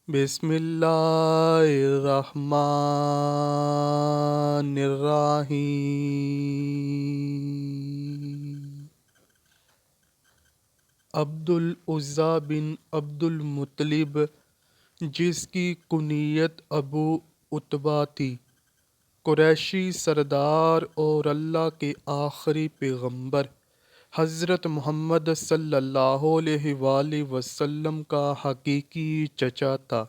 بسم اللہ الرحمن الرحیم۔ عبد العزیٰ بن عبد المطلب، جس کی کنیت ابو عتبہ تھی، قریشی سردار اور اللہ کے آخری پیغمبر حضرت محمد صلی اللہ علیہ وآلہ وسلم کا حقیقی چچا تھا۔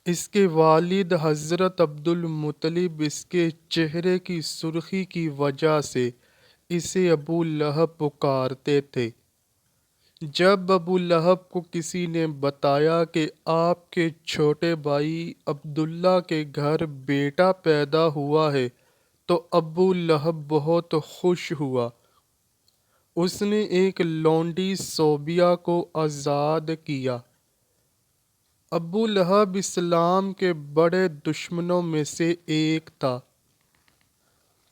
اس کے والد حضرت عبد المطلب اس کے چہرے کی سرخی کی وجہ سے اسے ابو لہب پکارتے تھے۔ جب ابو لہب کو کسی نے بتایا کہ آپ کے چھوٹے بھائی عبداللہ کے گھر بیٹا پیدا ہوا ہے تو ابو لہب بہت خوش ہوا۔ اس نے ایک لونڈی صوبیہ کو آزاد کیا۔ ابو لہب اسلام کے بڑے دشمنوں میں سے ایک تھا۔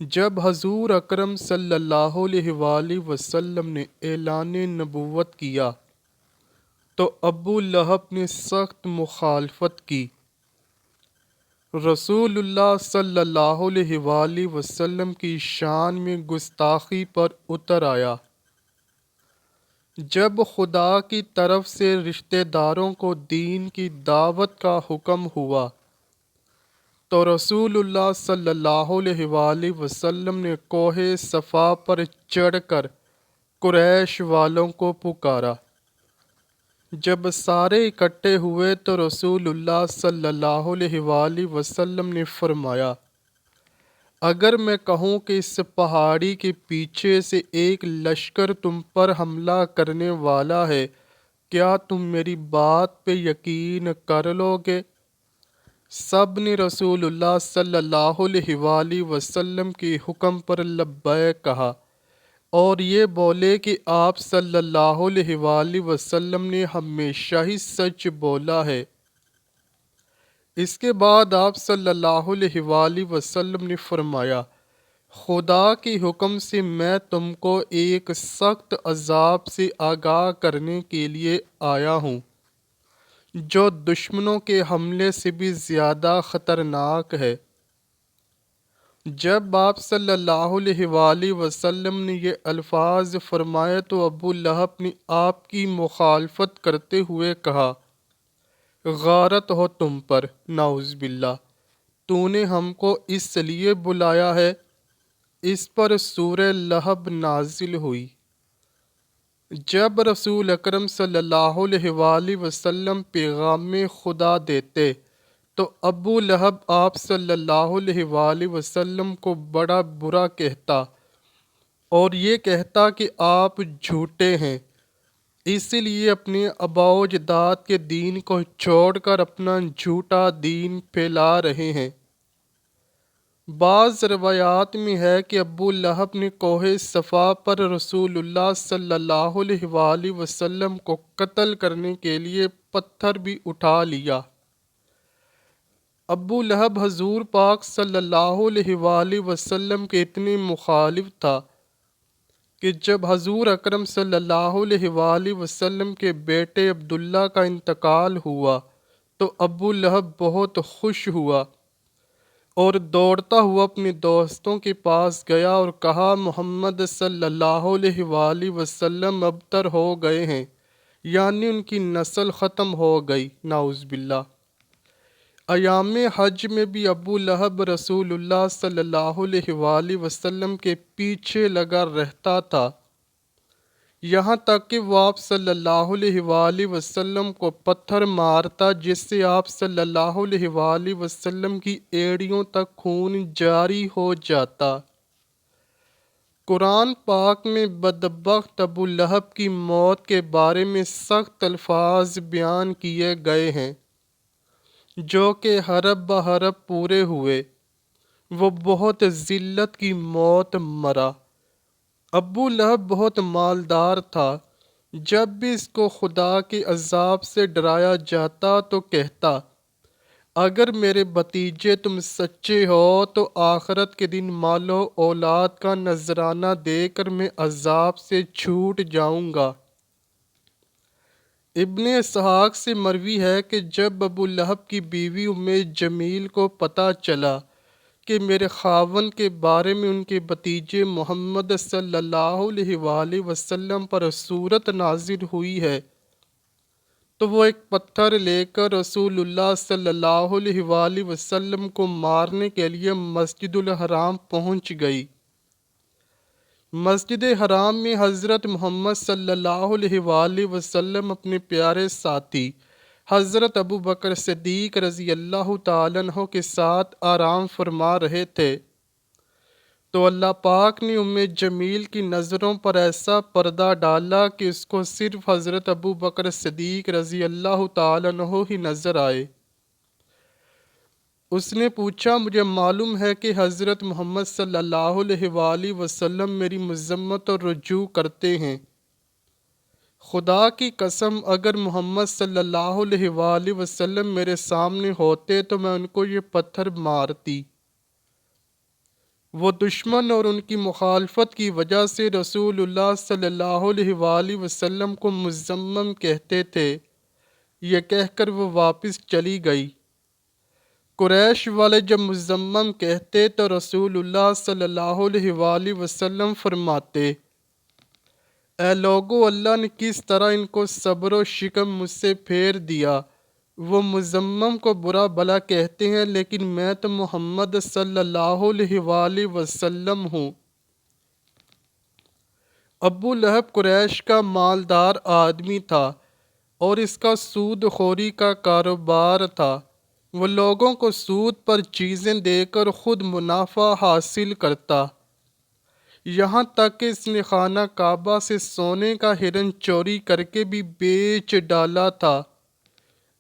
جب حضور اکرم صلی اللہ علیہ وآلہ وسلم نے اعلان نبوت کیا تو ابو لہب نے سخت مخالفت کی۔ رسول اللہ صلی اللہ علیہ وآلہ وسلم کی شان میں گستاخی پر اتر آیا۔ جب خدا کی طرف سے رشتہ داروں کو دین کی دعوت کا حکم ہوا تو رسول اللہ صلی اللہ علیہ وآلہ وسلم نے کوہ صفا پر چڑھ کر قریش والوں کو پکارا۔ جب سارے اکٹھے ہوئے تو رسول اللہ صلی اللہ علیہ وآلہ وسلم نے فرمایا، اگر میں کہوں کہ اس پہاڑی کے پیچھے سے ایک لشکر تم پر حملہ کرنے والا ہے، کیا تم میری بات پہ یقین کر لو گے؟ سب نے رسول اللہ صلی اللہ علیہ وآلہ وسلم کے حکم پر لبیک کہا اور یہ بولے کہ آپ صلی اللہ علیہ وآلہ وسلم نے ہمیشہ ہی سچ بولا ہے۔ اس کے بعد آپ صلی اللہ علیہ وآلہ وسلم نے فرمایا، خدا کے حکم سے میں تم کو ایک سخت عذاب سے آگاہ کرنے کے لیے آیا ہوں جو دشمنوں کے حملے سے بھی زیادہ خطرناک ہے۔ جب آپ صلی اللہ علیہ وآلہ وسلم نے یہ الفاظ فرمائے تو ابو لہب نے آپ کی مخالفت کرتے ہوئے کہا، غارت ہو تم پر، نعوذ باللہ، تو نے ہم کو اس لیے بلایا ہے۔ اس پر سورہ لہب نازل ہوئی۔ جب رسول اکرم صلی اللہ علیہ وآلہ وسلم پیغام خدا دیتے تو ابو لہب آپ صلی اللہ علیہ وآلہ وسلم کو بڑا برا کہتا اور یہ کہتا کہ آپ جھوٹے ہیں، اس لیے اپنے آباء و اجداد کے دین کو چھوڑ کر اپنا جھوٹا دین پھیلا رہے ہیں۔ بعض روایات میں ہے کہ ابو لہب نے کوہ صفا پر رسول اللہ صلی اللہ علیہ وآلہ وسلم کو قتل کرنے کے لیے پتھر بھی اٹھا لیا۔ ابو لہب حضور پاک صلی اللہ علیہ وآلہ وسلم کے اتنے مخالف تھا کہ جب حضور اکرم صلی اللہ علیہ وآلہ وسلم کے بیٹے عبداللہ کا انتقال ہوا تو ابو لہب بہت خوش ہوا اور دوڑتا ہوا اپنے دوستوں کے پاس گیا اور کہا، محمد صلی اللہ علیہ وآلہ وسلم ابتر ہو گئے ہیں، یعنی ان کی نسل ختم ہو گئی، نعوذ باللہ۔ ایام حج میں بھی ابو لہب رسول اللہ صلی اللہ علیہ وآلہ وسلم کے پیچھے لگا رہتا تھا، یہاں تک کہ وہ آپ صلی اللہ علیہ وآلہ وسلم کو پتھر مارتا جس سے آپ صلی اللہ علیہ وآلہ وسلم کی ایڑیوں تک خون جاری ہو جاتا۔ قرآن پاک میں بدبخت ابو لہب کی موت کے بارے میں سخت الفاظ بیان کیے گئے ہیں جو کہ حرف بحرف پورے ہوئے۔ وہ بہت ذلت کی موت مرا۔ ابو لہب بہت مالدار تھا۔ جب بھی اس کو خدا کے عذاب سے ڈرایا جاتا تو کہتا، اگر میرے بھتیجے تم سچے ہو تو آخرت کے دن مال و اولاد کا نذرانہ دے کر میں عذاب سے چھوٹ جاؤں گا۔ ابن اسحاق سے مروی ہے کہ جب ابو لہب کی بیوی ام جمیل کو پتہ چلا کہ میرے خاوند کے بارے میں ان کے بھتیجے محمد صلی اللہ علیہ وآلہ وسلم پر صورت نازل ہوئی ہے، تو وہ ایک پتھر لے کر رسول اللہ صلی اللہ علیہ وآلہ وسلم کو مارنے کے لیے مسجد الحرام پہنچ گئی۔ مسجد حرام میں حضرت محمد صلی اللہ علیہ وآلہ وسلم اپنے پیارے ساتھی حضرت ابو بکر صدیق رضی اللہ تعالیٰ عنہ کے ساتھ آرام فرما رہے تھے، تو اللہ پاک نے ام جمیل کی نظروں پر ایسا پردہ ڈالا کہ اس کو صرف حضرت ابو بکر صدیق رضی اللہ تعالیٰ عنہ ہی نظر آئے۔ اس نے پوچھا، مجھے معلوم ہے کہ حضرت محمد صلی اللہ علیہ وآلہ وسلم میری مذمت اور رجوع کرتے ہیں، خدا کی قسم اگر محمد صلی اللہ علیہ وآلہ وسلم میرے سامنے ہوتے تو میں ان کو یہ پتھر مارتی۔ وہ دشمن اور ان کی مخالفت کی وجہ سے رسول اللہ صلی اللہ علیہ وآلہ وسلم کو مذمم کہتے تھے۔ یہ کہہ کر وہ واپس چلی گئی۔ قریش والے جب مذمم کہتے تو رسول اللہ صلی اللہ علیہ وآلہ وسلم فرماتے، اے لوگو، اللہ نے کس طرح ان کو صبر و شکم مجھ سے پھیر دیا۔ وہ مذمم کو برا بھلا کہتے ہیں، لیکن میں تو محمد صلی اللہ علیہ وآلہ وسلم ہوں۔ ابو لہب قریش کا مالدار آدمی تھا اور اس کا سود خوری کا کاروبار تھا۔ وہ لوگوں کو سود پر چیزیں دے کر خود منافع حاصل کرتا، یہاں تک کہ اس نے خانہ کعبہ سے سونے کا ہرن چوری کر کے بھی بیچ ڈالا تھا۔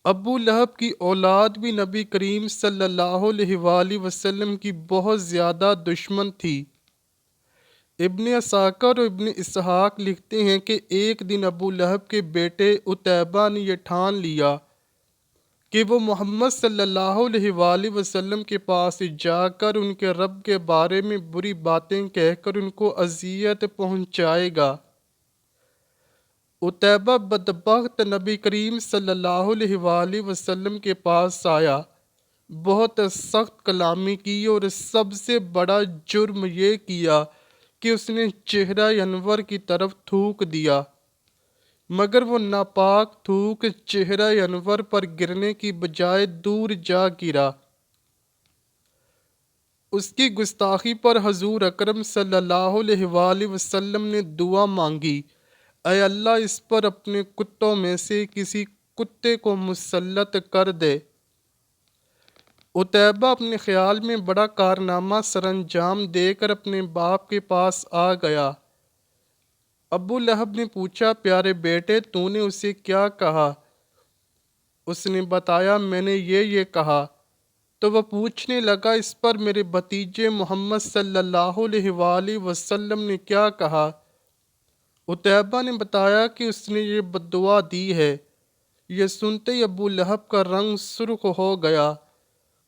ابو لہب کی اولاد بھی نبی کریم صلی اللہ علیہ وآلہ وسلم کی بہت زیادہ دشمن تھی۔ ابن عساکر اور ابن اسحاق لکھتے ہیں کہ ایک دن ابو لہب کے بیٹے عتیبہ نے یہ ٹھان لیا کہ وہ محمد صلی اللہ علیہ وآلہ وسلم کے پاس جا کر ان کے رب کے بارے میں بری باتیں کہہ کر ان کو اذیت پہنچائے گا۔ عتیبہ بدبخت نبی کریم صلی اللہ علیہ وآلہ وسلم کے پاس آیا، بہت سخت کلامی کی اور سب سے بڑا جرم یہ کیا کہ اس نے چہرہ انور کی طرف تھوک دیا، مگر وہ ناپاک تھوک چہرہ انور پر گرنے کی بجائے دور جا گرا۔ اس کی گستاخی پر حضور اکرم صلی اللہ علیہ وآلہ وسلم نے دعا مانگی، اے اللہ اس پر اپنے کتوں میں سے کسی کتے کو مسلط کر دے۔ عتیبہ اپنے خیال میں بڑا کارنامہ سر انجام دے کر اپنے باپ کے پاس آ گیا۔ ابو لہب نے پوچھا، پیارے بیٹے تو نے اسے کیا کہا؟ اس نے بتایا، میں نے یہ کہا۔ تو وہ پوچھنے لگا، اس پر میرے بھتیجے محمد صلی اللہ علیہ وآلہ وسلم نے کیا کہا؟ عتیبہ نے بتایا کہ اس نے یہ بددعا دی ہے۔ یہ سنتے ہی ابو لہب کا رنگ سرخ ہو گیا،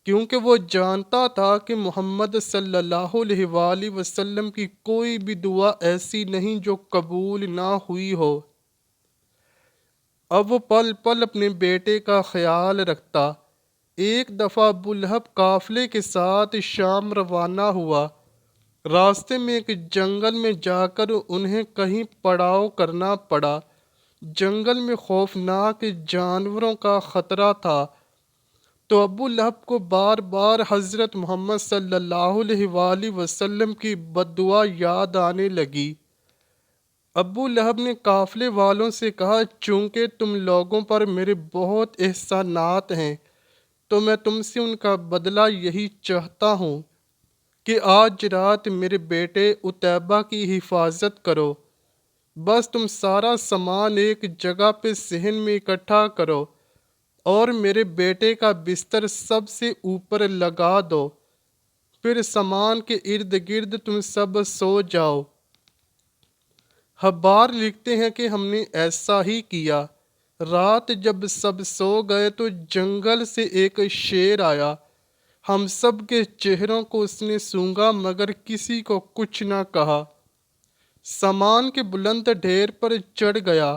کیونکہ وہ جانتا تھا کہ محمد صلی اللہ علیہ وآلہ وسلم کی کوئی بھی دعا ایسی نہیں جو قبول نہ ہوئی ہو۔ اب وہ پل پل اپنے بیٹے کا خیال رکھتا۔ ایک دفعہ ابو لہب قافلے کے ساتھ شام روانہ ہوا۔ راستے میں ایک جنگل میں جا کر انہیں کہیں پڑاؤ کرنا پڑا۔ جنگل میں خوفناک جانوروں کا خطرہ تھا، تو ابو لہب کو بار بار حضرت محمد صلی اللہ علیہ وآلہ وسلم کی بددعا یاد آنے لگی۔ ابو لہب نے قافلے والوں سے کہا، چونکہ تم لوگوں پر میرے بہت احسانات ہیں تو میں تم سے ان کا بدلہ یہی چاہتا ہوں کہ آج رات میرے بیٹے عتیبہ کی حفاظت کرو۔ بس تم سارا سامان ایک جگہ پہ صحن میں اکٹھا کرو اور میرے بیٹے کا بستر سب سے اوپر لگا دو، پھر سامان کے ارد گرد تم سب سو جاؤ۔ حبار لکھتے ہیں کہ ہم نے ایسا ہی کیا۔ رات جب سب سو گئے تو جنگل سے ایک شیر آیا۔ ہم سب کے چہروں کو اس نے سونگھا مگر کسی کو کچھ نہ کہا۔ سامان کے بلند ڈھیر پر چڑھ گیا